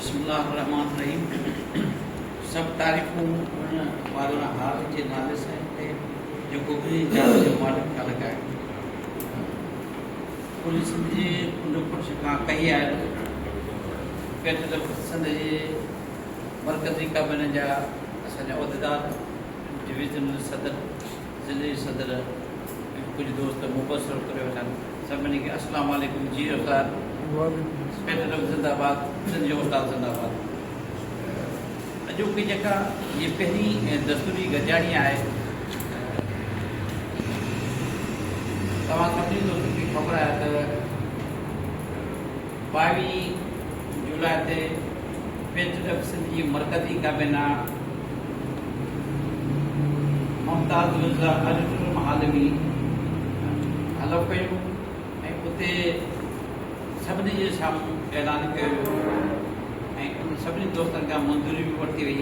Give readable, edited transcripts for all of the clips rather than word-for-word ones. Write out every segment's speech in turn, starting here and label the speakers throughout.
Speaker 1: बिस्मिल्लाहिर्रहमानिर्रहीम। सब तारीफ़ूं वारो हाल जे नाले सां ते जेको बि जात जो मालिक ख़ालिक आहे पुलिस जे नुपुर खां कई आहे पेट संद जे मरकज़ी काबिने जा असांजा उहिदेदार डिवीज़नल सदर ज़िले सदर कुछ दोस्त मुबसर करे वेठा सभिनी खे अस्सलाम वालेकुम जी उस्ताद पेट ज़िंदाबाद सिंध जो उस्ताद ज़िंदाबाद। अॼोकी जेका ये पहिरीं दस्तूरी गजाणी आहे तव्हां सभिनी दोस्तनि खे ख़बर आहे त 22 जुलाई ते पेट सिंध जी मरकज़ी काबिना मुमताज़ मिर्ज़ा अरिफुल महालवी हलफ़ कयो ऐं उते सभिनी जे साम्हूं ऐलान कयो ऐं उन सभिनी दोस्तनि खां मंज़ूरी बि वरिती वई।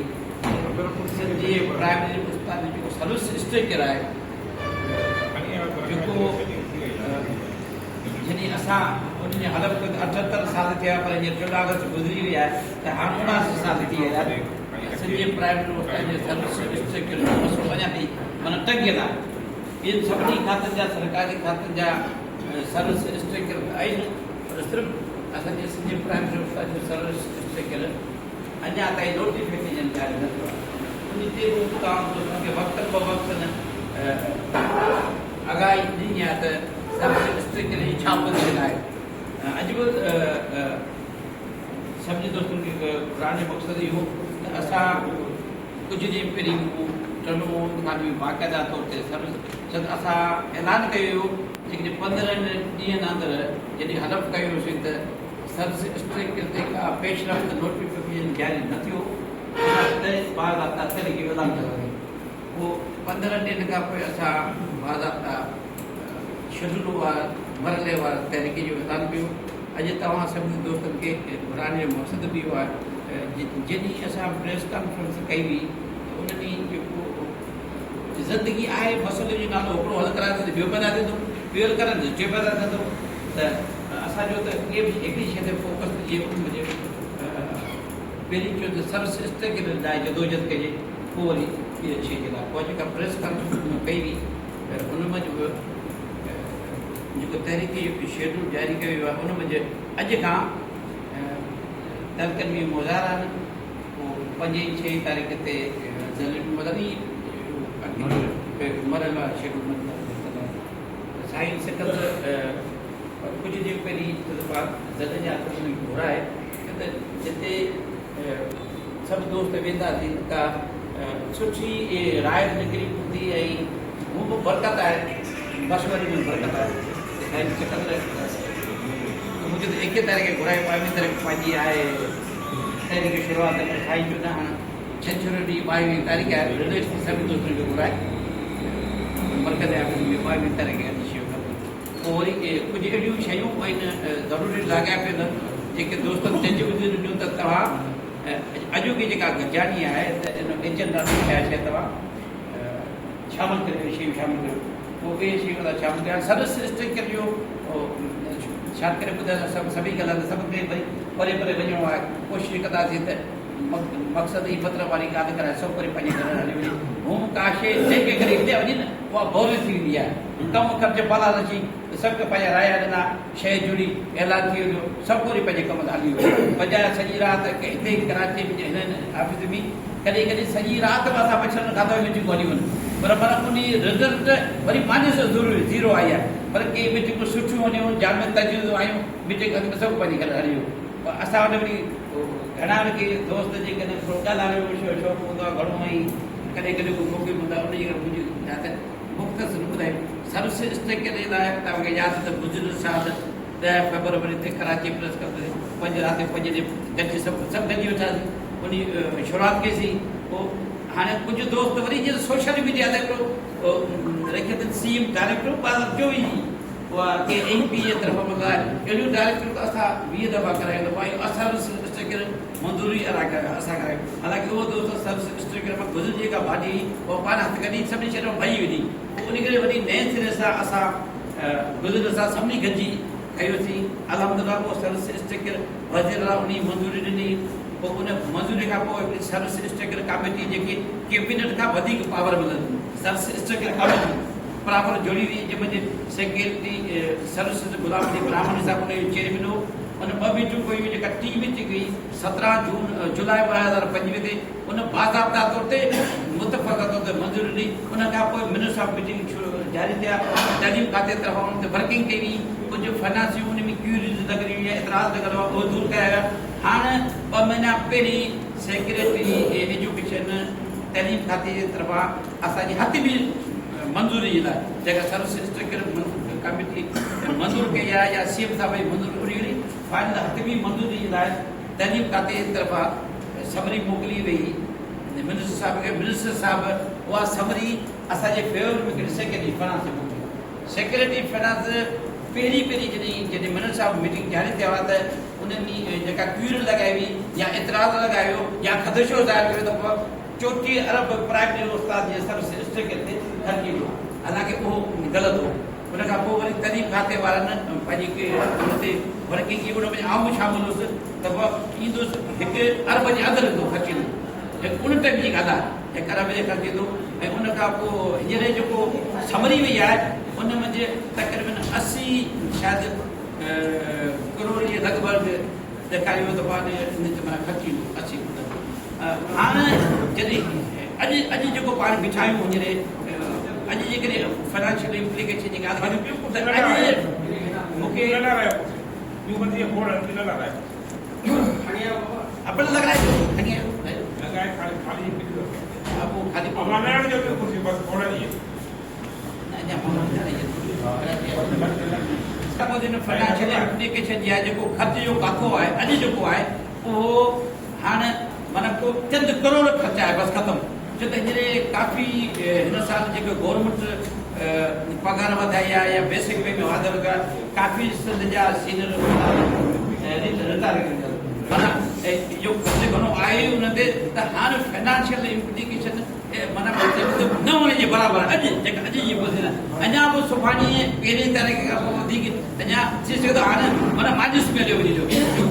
Speaker 1: सिंध जे प्राइमरी उस्ताद जेको सर्विस स्ट्रक्चर आहे जेको जॾहिं असां उनजे हलफ़ 78 साल थिया पर हींअर 14 अगस्त गुज़री वई आहे त हाणे 79 साल थी विया सिंध जे प्राइमरी उस्ताद जे सर्विस स्ट्रक्चर जो मसइलो अञा ताईं माना टंगियल आहे। ॿियनि सभिनी खातनि जा सरकारी खातनि जा सर्विस स्ट्रक्चर आहिनि पर सिर्फ़ु असांजे सिंध जे प्राइमरी उस्ताद जो सर्विस स्ट्रक्चर अञा ताईं नोटिफिकेशन जारी न थियो आहे। उन ते तव्हां दोस्तनि खे वक़्त ब वक़्त आगाही ॾिनी आहे त सर्विस स्ट्रक्चर जी छा पोज़ीशन आहे। अॼु बि सभिनी दोस्तनि खे पुराणे मक़सदु इहो त असां कुझु ॾींहं पहिरीं टर्मोन खां बि बाक़ाइदा तौर ते सर्विस असां ऐलान कयो जेकॾहिं 15 ॾींहंनि अंदरि जॾहिं हलफ़ कयोसीं त सर्विस स्ट्रक्चर ते का पेशरफ़्त नोटिफिकेशन जारी न थियो बाज़ाब्ता तरीक़े ऐलान कयो उहो 15 ॾींहंनि खां पोइ असां बाज़ाब्ता शेड्यूल वारा मरले वारा तरीक़े जो ऐलान कयो। अॼु तव्हां सभिनी दोस्तनि खे घुराइण जो मक़सदु बि इहो आहे जॾहिं असां प्रेस कॉन्फ्रेंस कई हुई उन ॾींहुं जेको ज़िंदगी आहे मसइले जो नालो हिकिड़ो हल कराईंदो ॿियो पैदा थींदो ॿियो हल कराईंदो टियों पैदा थींदो त असांजो त इहे बि हिकिड़ी शइ ते फोकस थिए हुनजे पहिरीं चयो त सर्विस स्ट्रक्चर लाइ जदोजहद कजे पोइ वरी इहा शइ जे लाइ पोइ जेका प्रेस कॉन्फ्रेंस कई हुई त उन में जेको तहरीकी शेड्यूल जारी कयो वियो आहे उन में अॼु खां तलकनि में मुज़ाहिरा आहिनि पोइ 5 ऐं 6 तारीख़ ते मदनी मरल वारा शेड्यूल साईं सिकंदर कुझु ॾींहं पहिरीं ज़द जा घुराए त जिते सभु दोस्त वेंदासीं का सुठी राय निकिरी हूंदी ऐं हू बि बरक़त आहे मशवरे में बरक़त आहे। साईं सिकंदर मुंहिंजो त 21 तारीख़ घुराए 22 तारीख़ पंहिंजी आहे तहरीक शुरूआत साईं जो न हाणे छंछरु ॾींहुं 22 तारीख़ आहे रिलेश सभिनी दोस्तनि खे घुराए मरकज़ ऑफिस में 22 तारीख़ अची शयूं पोइ वरी कुझु अहिड़ियूं शयूं आहिनि ज़रूरी लाॻापियल जेके दोस्तनि चइजी ॿुधी ॾिनियूं त तव्हां अॼोकी जेका गजाणी आहे त इन एजेंडा में छा शइ तव्हां शामिलु करे शयूं शामिलु कयो पोइ उहे शयूं था शामिलु कया सर्विस स्ट्रक्चर जो छा करे ॿुधायो सभु सभई ॻाल्हि आहे सभु खे भई परे परे वञिणो आहे कोशिशि कंदासीं त मक़सदु ई मतिलबु वारी ॻाल्हि कराए सभु करे पंहिंजे घर हली वञे हू का शइ जंहिंखे करे हिते वञे न उहा बोरिस थी वेंदी आहे कमु ख़र्च पलाल अची सभु खे पंहिंजा राया ॾिना शइ जुड़ी ऐलान थी वञो सभु वरी पंहिंजे कम ते हली वियो बजाए सॼी राति हिते कराची में हिन ऑफिस में कॾहिं कॾहिं सॼी राति बि असां मच्छरनि खाधो मिटिंग कोन्हे वञूं पर उन रिज़ल्ट वरी माने ज़रूरी ज़ीरो आई आहे पर के मीटिंगूं सुठियूं वञूं जाम तजुर्बो आयूं मीटिंग सभु पंहिंजे घर हली वियो असां वटि वरी घणा के दोस्त जेकॾहिं थोरो ॻाल्हाइण जो शौक़ु हूंदो आहे घणो ई कॾहिं कॾहिं को मौक़ो हूंदो आहे उनजे करे मुंहिंजी जात मुख़्तसिर ॿुधायूं सर्विस स्ट्रक्चर जे लाइ तव्हांखे यादि त गुज़िरियल साल 10 फरवरी ते कराची प्रेस कॉन्फ्रेंस 5 राति 5 ॾींहं गॾिजी सभु गॾिजी वेठासीं उन शुरूआति कईसीं पोइ हाणे कुझु दोस्त वरी जीअं सोशल मीडिया ते हिकिड़ो रखियो अथनि CM डायरेक्टर 2024 उहा के MP जे तरफ़ मां अहिड़ियूं डायरेक्टर त असां 20 दफ़ा करायूं त भाई सर्विस स्ट्रक्चर मंज़ूरी असां करायूं हालांकि उहो दोस्त सर्विस स्ट्रक्चर मां गुज़िरिजी का भाॼी उहो पाण हथु कढी सभिनी शइ भई वञी पोइ उन करे वरी नए सिरे सां असां गुज़िरियल सां सभिनी गॾिजी कयोसीं अल्हम्दुलिल्लाह वो सर्विस स्ट्रक्चर वज़ीर उन मंज़ूरी ॾिनी खां पोइ हिकिड़ी सर्विस स्ट्रक्चर कमेटी जेके कैबिनेट खां वधीक पावर मिलंदी सर्विस स्ट्रक्चर कमेटी बराबरि जुड़ी हुई जंहिंमें सेक्रेटरी सर्विस गुलाम अली ब्राह्मण साहब उनजो चेयरमैन हो उन ॿ मीटिंग हुयूं जेका टी मीटिंग हुई 17 जुलाई 2025 ते उन बाज़ाब्ता तौर ते मुतफ़क़ा तौर ते मंज़ूरी ॾिनी उन खां पोइ मिनिस्टर ऑफ मीटिंग जारी थिया तइलीम खाते तरफ़ां उन ते वर्किंग कई हुई कुझु फाइनेंसियूं उन में क्यूरीज लॻी हुई एतिराज़ लॻल हुआ उहो दूरि कया विया हाणे 2 महीना पहिरीं सेक्रेटरी एजुकेशन तइलीम खाते जे तरफ़ां असांजी हथ बि मंज़ूरी जे लाइ जेका सर्विस स्ट्रक्चर कमेटी मंज़ूर कई आहे या सीएम साहब जी मंज़ूरी हुई फाइनल हथ बि मंज़ूरी जे लाइ तइलीम खाते जे तरफ़ां समरी मोकिली वई मिनिस्टर साहब उहा समरी असांजे फेवर में हिकिड़ी सेक्रेटरी फाइनेंस मोकिली सेक्रेटरी फाइनेंस पहिरीं जॾहिं मिनिस्टर साहब मीटिंग जारी थिया हुआ त उन्हनि जेका क्यूरी लॻाई हुई या एतिराज़ लॻायो या ख़दशो ज़ाहिर कयो त 34 अरब प्राइमरी उस्ताद जे सर्विस स्ट्रक्चर ते ख़र्ची वियो हालांकि उहो ग़लति हो उन खां पोइ वरी तइलीम खाते वारनि पंहिंजी हुन ते वर्किंग की उन में आऊं शामिल हुउसि त ईंदुसि 1 अरब जे अंदरि ईंदो ख़र्चींदो उन टाइम जी ॻाल्हि आहे 1 अरब जे ख़र्चींदो ऐं उन खां पोइ हींअर जेको समरी वई आहे उन में तक़रीबन 80 शायदि करोड़ जे लॻभॻि ॾेखारियो त माना ख़र्चींदो 80 हाणे जॾहिं अॼु जेको पाण बिठायूं हींअर अॼु जेकॾहिं फाइनेंशियल इम्प्लीकेशन जी ॻाल्हि मूंखे अपने लॻाए फाइनेंशियल इम्प्लीकेशन जी आहे जेको ख़र्च जो काको आहे अॼु जेको आहे उहो हाणे माना को चंद करोड़ ख़र्च आहे बसि ख़तमु छो त हींअर काफ़ी हिन साल जेको गवर्नमेंट पघार वधाई आहे या बेसिक पे में वाधो कयो आहे काफ़ी सिंध जा सीनियर माना इहो ख़र्च घणो आहे हुन ते त हाणे फाइनेंशियल इम्प्लीकेशन माना न हुन जे बराबरि अॼु जेका अॼु जी ॿुधी अञा बि सुभाणे 1 तारीख़ खां पोइ वधीक अञा थी सघे थो हाणे माना माइनस में हलियो वञे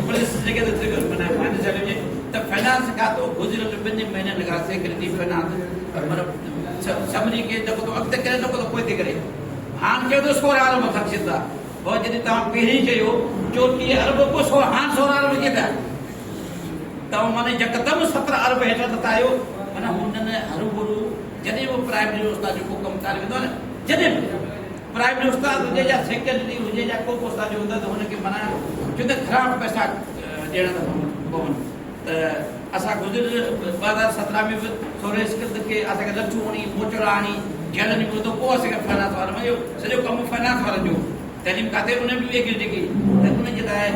Speaker 1: पुलिस जेके माना माइनस हलियो वञे त फाइनेंस खातो गुज़िरियल 2 महीननि खां सेक्रेटरी फाइनेंस मतिलबु समरी खे न को अॻिते करे न को पोइ थी करे हाणे चयो त 16 अरब ख़र्चीनि था पोइ जॾहिं तव्हां पहिरीं चयो 34 अरब पोइ 16 हाणे 16 अरब केतिरा तव्हां माना यकदमि 17 अरब हेठि था आहियो माना हुननि हरूभरू जॾहिं उहो प्राइमरी उस्ताद जेको कमु करे वेंदो आहे न जॾहिं प्राइमरी उस्ताद हुजे या सेक्रेटरी हुजे या को उस्ताद हूंदो त हुनखे माना छो त ख़राब पैसा ॾियणा था पवनि त असां गुज़िरियल 2017 में बि थोरे स्किल्ड खे असांखे लठूं हणी मोचड़ा हणी जेलनि में विधो पोइ असांखे फाइनेंस वारनि में इहो सॼो कमु फाइनेंस वारनि जो तइलीम खाते उन बि एग्री कई त उनजे लाइ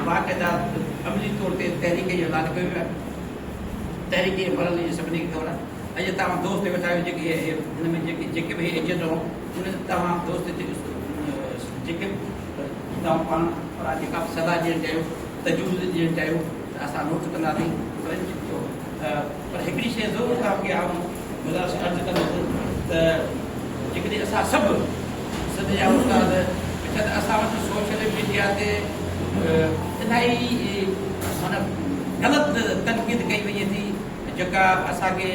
Speaker 1: बाक़ाइदा अमली तौर ते तहरीक जो ऐलान कयो वियो आहे तहरीक भरल सभिनी खे ख़बर आहे अॼु तव्हां दोस्त वेठा आहियो जेके हिन में जेके बि एजेंट हो उन तव्हां दोस्त जेके तव्हां पाण जेका बि सलाह ॾियणु चाहियो तजुर्बो ॾियणु चाहियो त असां नोट कंदासीं पर हिकिड़ी शइ ज़रूरु तव्हांखे गुज़ारिश अर्ज़ु कंदुसि त जेकॾहिं असां सभु सिंध जा उस्ताद असां वटि सोशल मीडिया ते इलाही माना ग़लति तनक़ीद कई वञे थी जेका असांखे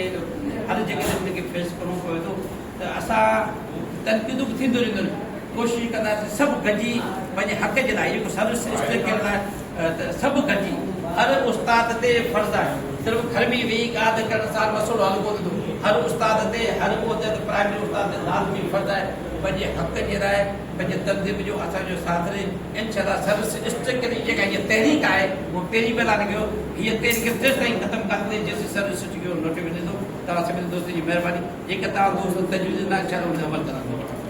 Speaker 1: हर जॻह ते उनखे फेस करिणो पवे थो त असां तनक़ीदूं बि थींदियूं रहंदियूं आहिनि कोशिशि कंदासीं सभु गॾिजी पंहिंजे हक़ जे लाइ जेको सर्विस स्ट्रक्चर लाइ त सभु गॾिजी हर उस्ताद ते फर्ज़ु आहे सिर्फ़ु घर में वेही ॻाल्हि करण सां मसइलो हल कोन थींदो हर उस्ताद ते हर प्राइमरी उस्ताद ते लाज़मी फर्ज़ु आहे पंहिंजे हक़ जे लाइ पंहिंजे तनज़ीम जो असांजो साथ ॾे इनशाअल्लाह सर्विस स्ट्रक्चर जी जेका हीअ तहरीक आहे उहो पहिरीं महिल कयो हीअ तहरीक तेसि ताईं ख़तमु कंदे जेसि सर्विस जो नोटिफिकेशन ईंदो तव्हां सभिनी दोस्तनि जी महिरबानी जेके तव्हां दोस्त तजुर्बे न अमल कंदा